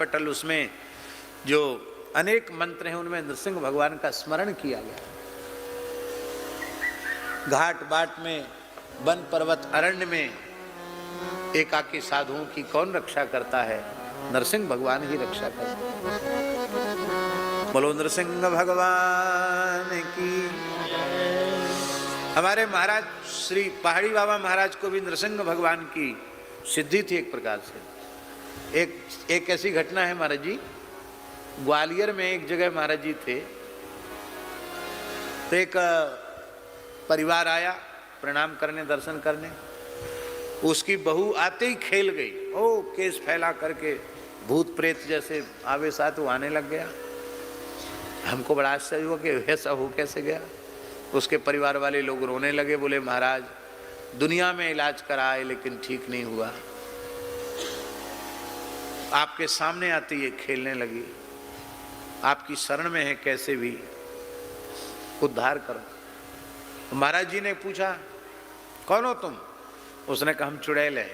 पटल उसमें जो अनेक मंत्र हैं उनमें नृसिंह भगवान का स्मरण किया गया। घाट बाट में, वन पर्वत अरण्य में एकाकी साधुओं की कौन रक्षा करता है? नरसिंह भगवान ही रक्षा करते हैं। बोलो नरसिंह भगवान की। हमारे महाराज श्री पहाड़ी बाबा महाराज को भी नरसिंह भगवान की सिद्धि थी एक प्रकार से। एक ऐसी घटना है महाराज जी, ग्वालियर में एक जगह महाराज जी थे, तो एक परिवार आया प्रणाम करने, दर्शन करने। उसकी बहू आते ही खेल गई, ओ केस फैला करके भूत प्रेत जैसे आवेश आते वो आने लग गया। हमको बड़ा आश्चर्य हुआ कि ऐसा हो कैसे गया। उसके परिवार वाले लोग रोने लगे, बोले महाराज दुनिया में इलाज कराए लेकिन ठीक नहीं हुआ, आपके सामने आती ये खेलने लगी, आपकी शरण में है, कैसे भी उद्धार करो। तो महाराज जी ने पूछा कौन हो तुम? उसने कहा हम चुड़ैल है,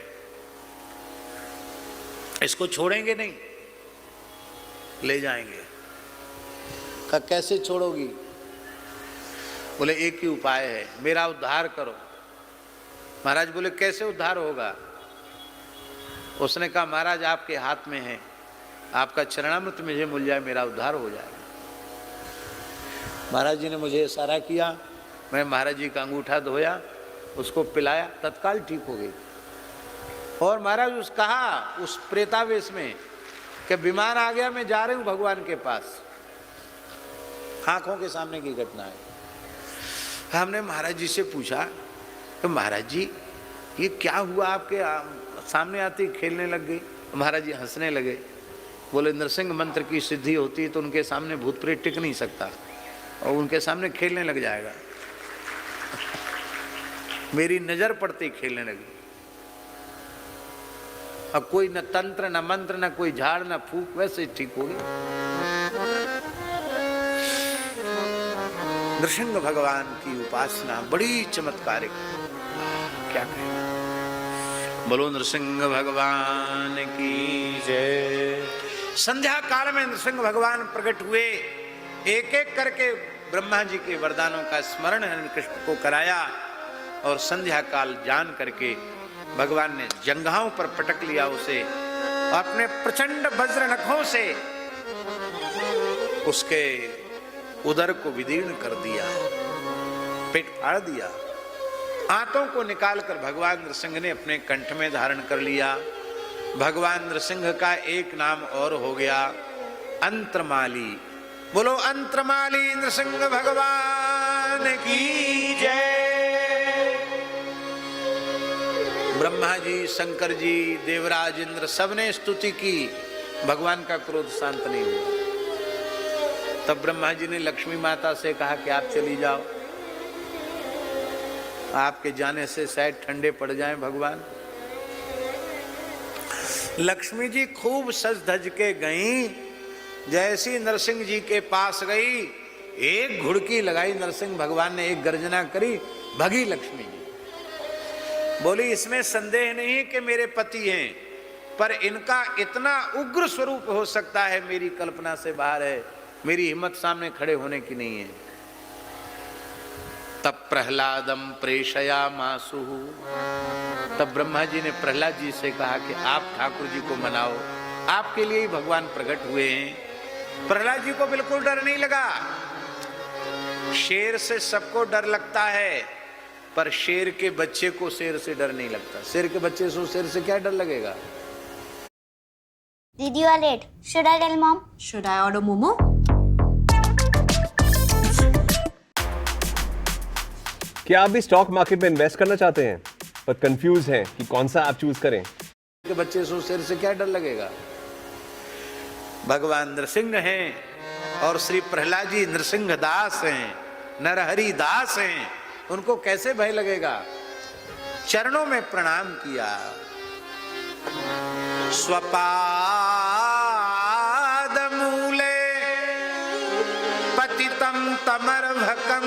इसको छोड़ेंगे नहीं, ले जाएंगे। कहा कैसे छोड़ोगी? बोले एक ही उपाय है, मेरा उद्धार करो। महाराज बोले कैसे उद्धार होगा? उसने कहा महाराज आपके हाथ में है, आपका चरणामृत मुझे मिल जाए, मेरा उद्धार हो जाएगा। महाराज जी ने मुझे इशारा किया, मैं महाराज जी का अंगूठा धोया, उसको पिलाया, तत्काल ठीक हो गई। और महाराज उस कहा उस प्रेतावेश में कि बीमार आ गया, मैं जा रही हूं भगवान के पास। आंखों के सामने की घटना है। हमने महाराज जी से पूछा तो महाराज जी ये क्या हुआ, आपके सामने आती खेलने लग गई? महाराज जी हंसने लगे, बोले नरसिंह मंत्र की सिद्धि होती है तो उनके सामने भूत प्रेत टिक नहीं सकता और उनके सामने खेलने लग जाएगा। मेरी नजर पड़ती खेलने लगी। अब कोई न तंत्र न मंत्र न कोई झाड़ न फूक, वैसे ठीक हो गई। नृसिंह भगवान की उपासना बड़ी चमत्कारिक, क्या कहें। बोलो नृसिंह भगवान की जय। संध्या काल में नृसिंह भगवान प्रकट हुए, एक एक करके ब्रह्मा जी के वरदानों का स्मरण कृष्ण को कराया और संध्या काल जान करके भगवान ने जंघाओं पर पटक लिया उसे और अपने प्रचंड वज्र नखों से उसके उदर को विदीर्ण कर दिया, पेट फाड़ दिया। आंतों को निकालकर भगवान नृसिंह ने अपने कंठ में धारण कर लिया। भगवान नृसिंह का एक नाम और हो गया अंतरमाली। बोलो अंतरमाली नृसिंह भगवान की जय। ब्रह्मा जी, शंकर जी, देवराज इंद्र सबने स्तुति की, भगवान का क्रोध शांत नहीं हुआ। तब ब्रह्मा जी ने लक्ष्मी माता से कहा कि आप चली जाओ, आपके जाने से शायद ठंडे पड़ जाएं भगवान। लक्ष्मी जी खूब सज धज के गईं, जैसी नरसिंह जी के पास गई, एक घुड़की लगाई नरसिंह भगवान ने, एक गर्जना करी, भगी लक्ष्मी जी। बोली इसमें संदेह नहीं कि मेरे पति हैं, पर इनका इतना उग्र स्वरूप हो सकता है मेरी कल्पना से बाहर है, मेरी हिम्मत सामने खड़े होने की नहीं है। तब प्रहलादम प्रेषया मासु, तब ब्रह्मा जी ने प्रहलाद जी से कहा कि आप ठाकुर जी को मनाओ, आपके लिए ही भगवान प्रकट हुए हैं। प्रहलाद जी को बिल्कुल डर नहीं लगा। शेर से सबको डर लगता है, पर शेर के बच्चे को शेर से डर नहीं लगता। शेर के बच्चे से शेर से क्या डर लगेगा? Did you are late? Should I tell mom? Should I order momo? क्या आप भी स्टॉक मार्केट में इन्वेस्ट करना चाहते हैं पर कंफ्यूज हैं कि कौन सा ऐप चूज करें? के बच्चे से शेर से क्या डर लगेगा? भगवान नृसिंह हैं और श्री प्रहलाद जी नृसिंह दास हैं, नरहरि दास हैं, उनको कैसे भय लगेगा? चरणों में प्रणाम किया। स्वपाद मूले पतितं तमर्भकं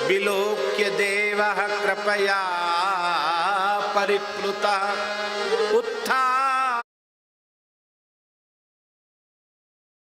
विलोक्य देवः कृपया परिप्लुतः